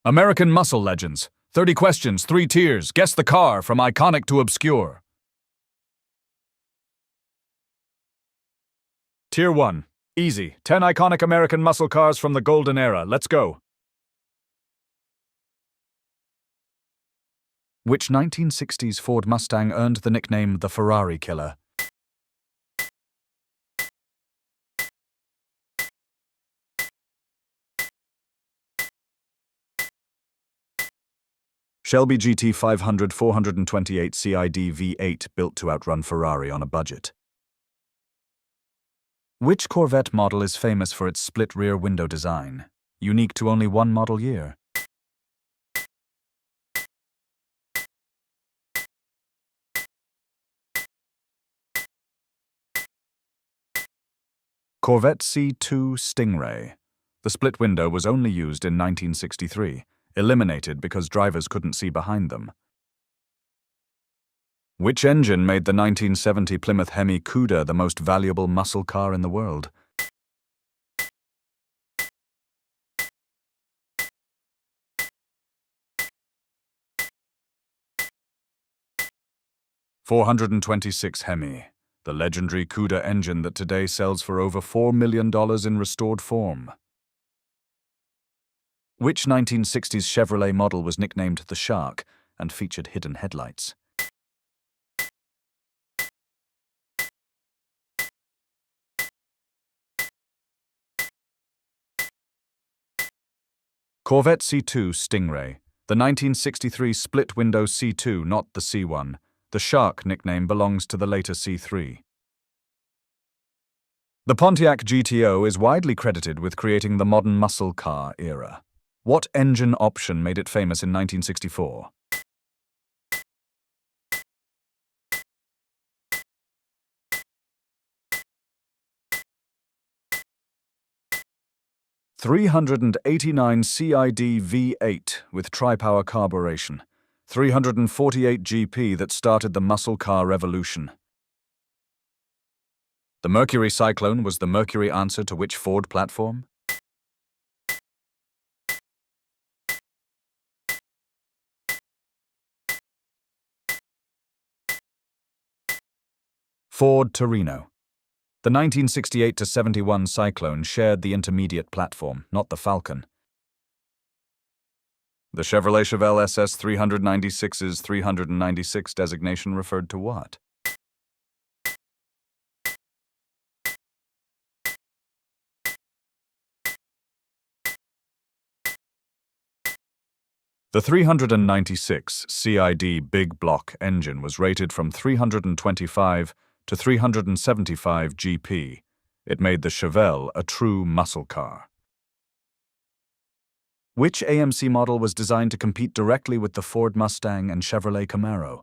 American Muscle Legends. 30 questions, 3 tiers. Guess the car from iconic to obscure. Tier 1. Easy. 10 iconic American muscle cars from the golden era. Let's go. Which 1960s Ford Mustang earned the nickname the Ferrari Killer? Shelby GT500 428 CID V8 built to outrun Ferrari on a budget. Which Corvette model is famous for its split rear window design, unique to only one model year? Corvette C2 Stingray. The split window was only used in 1963, eliminated because drivers couldn't see behind them. Which engine made the 1970 Plymouth Hemi Cuda the most valuable muscle car in the world? .426 Hemi, the legendary Cuda engine that today sells for over $4 million in restored form. Which 1960s Chevrolet model was nicknamed the Shark and featured hidden headlights? Corvette C2 Stingray, the 1963 split-window C2, not the C1. The Shark nickname belongs to the later C3. The Pontiac GTO is widely credited with creating the modern muscle car era. What engine option made it famous in 1964? .389 CID V8 with tri-power carburation. 348 GP that started the muscle car revolution. The Mercury Cyclone was the Mercury answer to which Ford platform? Ford Torino. The 1968-71 Cyclone shared the intermediate platform, not the Falcon. The Chevrolet Chevelle SS 396's 396 designation referred to what? The 396 CID big block engine was rated from 325 to 375 GP. It made the Chevelle a true muscle car. Which AMC model was designed to compete directly with the Ford Mustang and Chevrolet Camaro?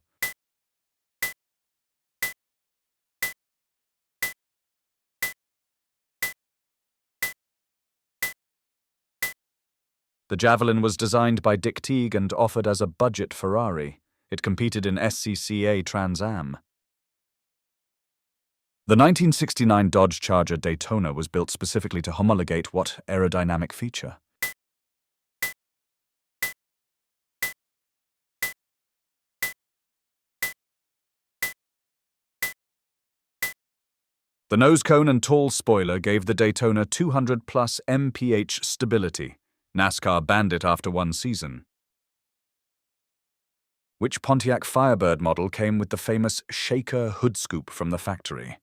The Javelin was designed by Dick Teague and offered as a budget Ferrari. It competed in SCCA Trans Am. The 1969 Dodge Charger Daytona was built specifically to homologate what aerodynamic feature? The nose cone and tall spoiler gave the Daytona 200+ mph stability. NASCAR banned it after one season. Which Pontiac Firebird model came with the famous shaker hood scoop from the factory?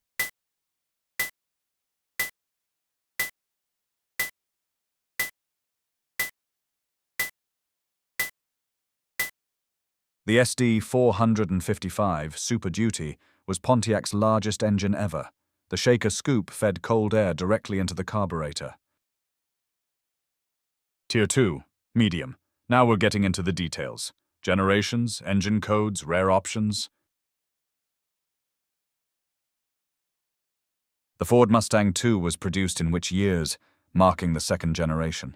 The SD 455 Super Duty was Pontiac's largest engine ever. The shaker scoop fed cold air directly into the carburetor. Tier 2, medium. Now we're getting into the details. Generations, engine codes, rare options. The Ford Mustang II was produced in which years, marking the second generation?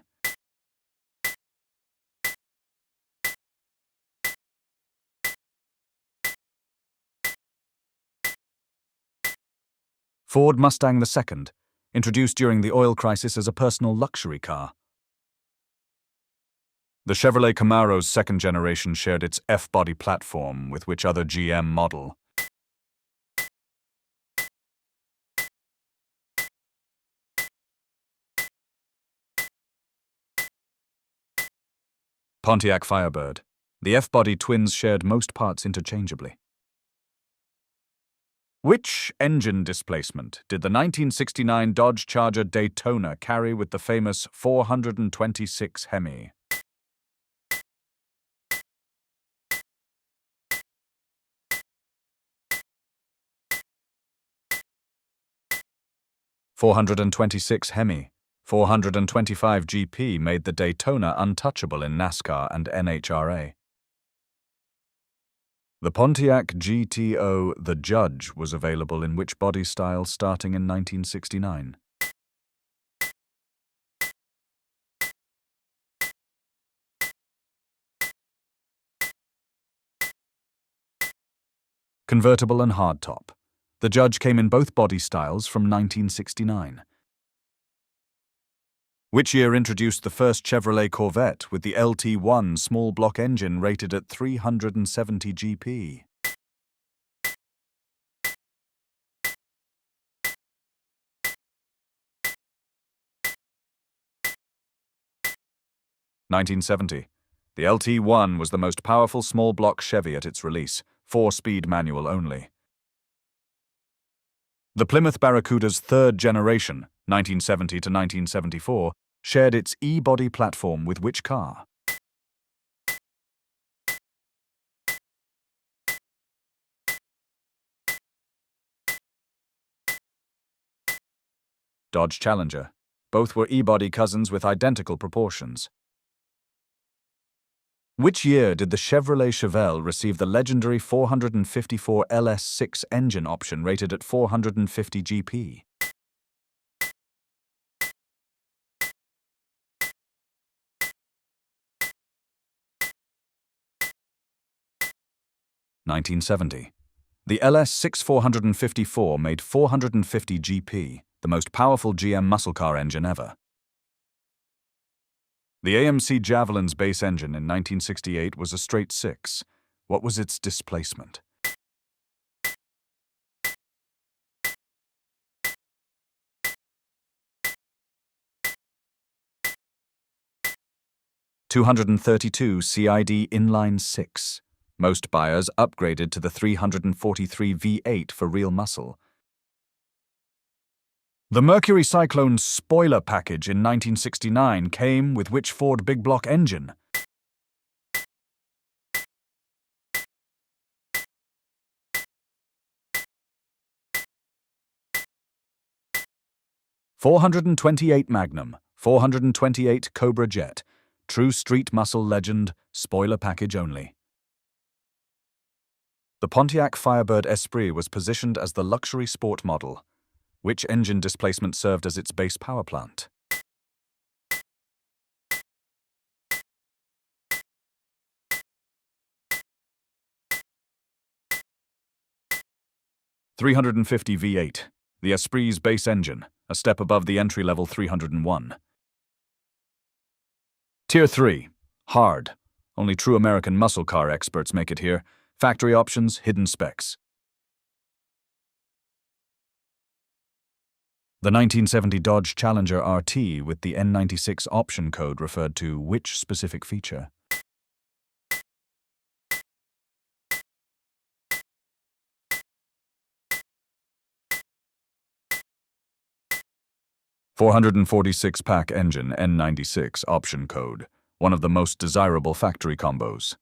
Ford Mustang II, introduced during the oil crisis as a personal luxury car. The Chevrolet Camaro's second generation shared its F-body platform with which other GM model. Pontiac Firebird. The F-body twins shared most parts interchangeably. Which engine displacement did the 1969 Dodge Charger Daytona carry with the famous 426 Hemi? .426 Hemi. 425 GP made the Daytona untouchable in NASCAR and NHRA. The Pontiac GTO The Judge was available in which body style starting in 1969? Convertible and hardtop. The Judge came in both body styles from 1969. Which year introduced the first Chevrolet Corvette with the LT1 small block engine rated at 370 GP? .1970. The LT1 was the most powerful small block Chevy at its release, 4-speed manual only. The Plymouth Barracuda's third generation, 1970 to 1974, shared its E-body platform with which car? Dodge Challenger. Both were E-body cousins with identical proportions. Which year did the Chevrolet Chevelle receive the legendary 454 LS6 engine option rated at 450 GP? .1970. The LS6 454 made 450 GP, the most powerful GM muscle car engine ever. The AMC Javelin's base engine in 1968 was a straight 6. What was its displacement? .232 CID inline 6. Most buyers upgraded to the 343 V8 for real muscle. The Mercury Cyclone spoiler package in 1969 came with which Ford big block engine? .428 Magnum, 428 Cobra Jet. True street muscle legend, spoiler package only. The Pontiac Firebird Esprit was positioned as the luxury sport model. Which engine displacement served as its base power plant? .350 V8. The Esprit's base engine, a step above the entry-level 301. Tier 3. Hard. Only true American muscle car experts make it here. Factory options, hidden specs. The 1970 Dodge Challenger RT with the N96 option code referred to which specific feature? .446-pack engine N96 option code, one of the most desirable factory combos.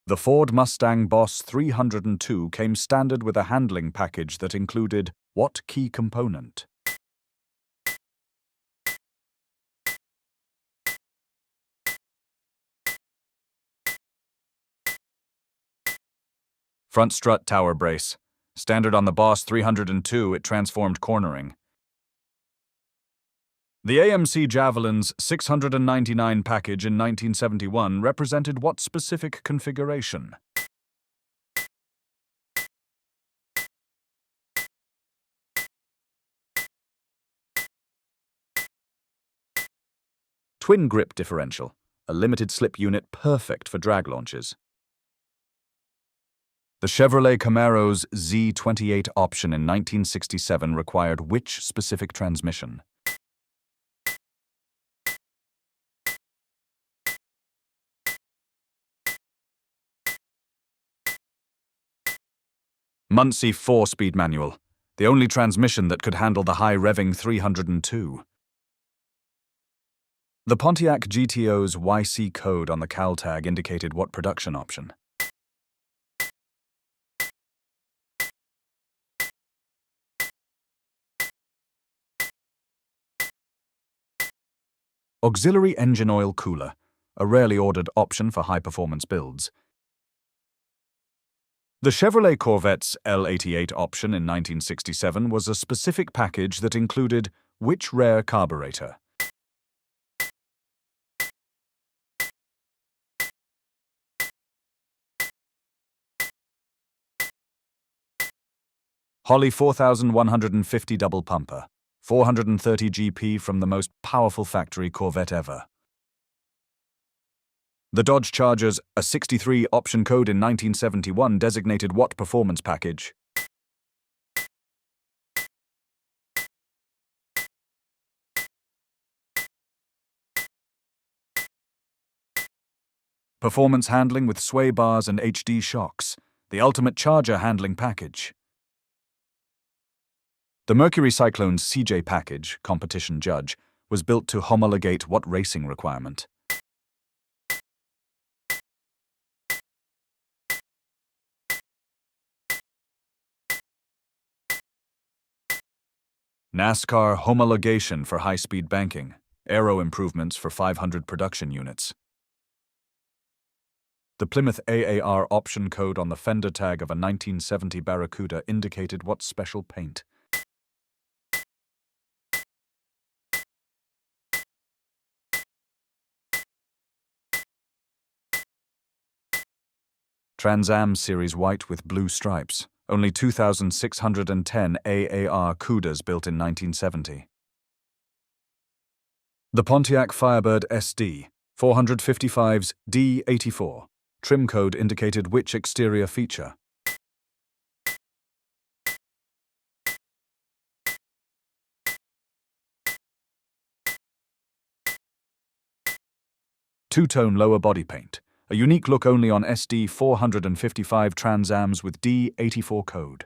The Ford Mustang Boss 302 came standard with a handling package that included what key component? Front strut tower brace. Standard on the Boss 302, it transformed cornering. The AMC Javelin's 699 package in 1971 represented what specific configuration? twin grip differential, a limited slip unit perfect for drag launches. The Chevrolet Camaro's Z28 option in 1967 required which specific transmission? Muncie 4-speed manual, the only transmission that could handle the high-revving 302. The Pontiac GTO's YC code on the cal tag indicated what production option? Auxiliary engine oil cooler, a rarely ordered option for high-performance builds. The Chevrolet Corvette's L88 option in 1967 was a specific package that included which rare carburetor? Holley 4150 double pumper, 430 GP from the most powerful factory Corvette ever. The Dodge Charger's a 63 option code in 1971 designated what performance package? Performance handling with sway bars and HD shocks, the ultimate Charger handling package. The Mercury Cyclone's CJ package, competition judge, was built to homologate what racing requirement? NASCAR homologation for high-speed banking, aero improvements for 500 production units. The Plymouth AAR option code on the fender tag of a 1970 Barracuda indicated what special paint? Trans Am Series white with blue stripes. Only 2,610 AAR Cudas built in 1970. The Pontiac Firebird SD, 455's D84. Trim code indicated which exterior feature? Two-tone lower body paint. A unique look only on SD 455 Trans Ams with D84 code.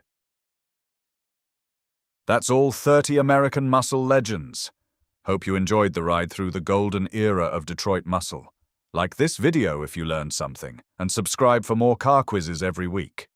That's all 30 American muscle legends. Hope you enjoyed the ride through the golden era of Detroit muscle. Like this video if you learned something, and subscribe for more car quizzes every week.